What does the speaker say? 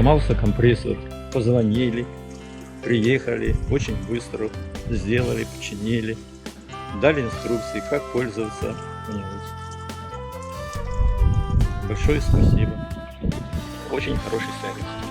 Сломался компрессор, позвонили, приехали, очень быстро сделали, починили, дали инструкции, как пользоваться. Большое спасибо. Очень хороший сервис.